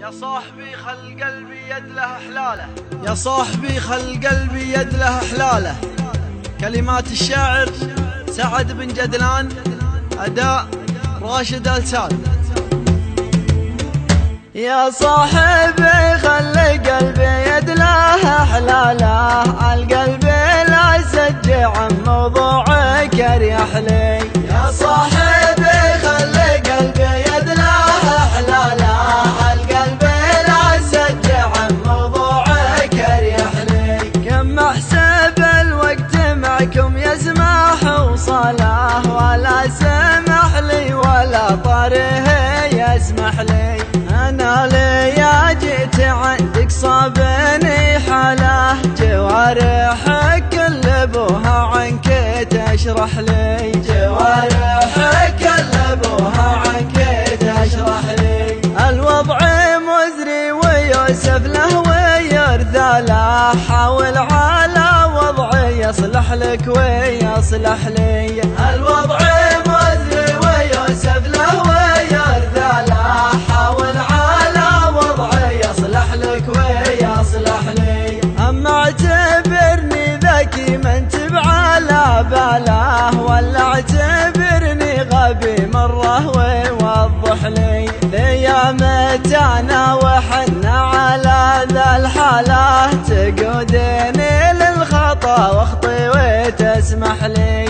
يا صاحبي خل قلبي يد له حلاله، يا صاحبي خل قلبي يد له حلاله. كلمات الشاعر سعد بن جدلان، أداء راشد السال. يا صاحبي خلي قلبي يد له حلاله، القلب لا يسجع عن موضوعك اريح لي. يا صاحبي خلي قلبي يد له حلاله، القلب لا يسجع عن موضوعك اريح لي. كم احسب الوقت معكم يسمح وصاله، ولا سمح لي ولا طريه يسمح لي. أنا ليا جيت عندك صابني حاله، جوارحك كل ابوها عنك تشرح لي. جوارحك كل ابوها عنك تشرح لي. الوضع مزري ويوسف له ويرثى له، حاول على وضعي يصلح لك ويصلح لي. الوضع مزري ويوسف له ويرثى له، حاول على وضعي يصلح لك ويصلح لي. أما اعتبرني ذكي ما انت على باله، ولا اعتبرني غبي مرة ويوضح لي. ليامت انا وحنا على ذا الحالة، تقودني للخطا واخطي وتسمح لي.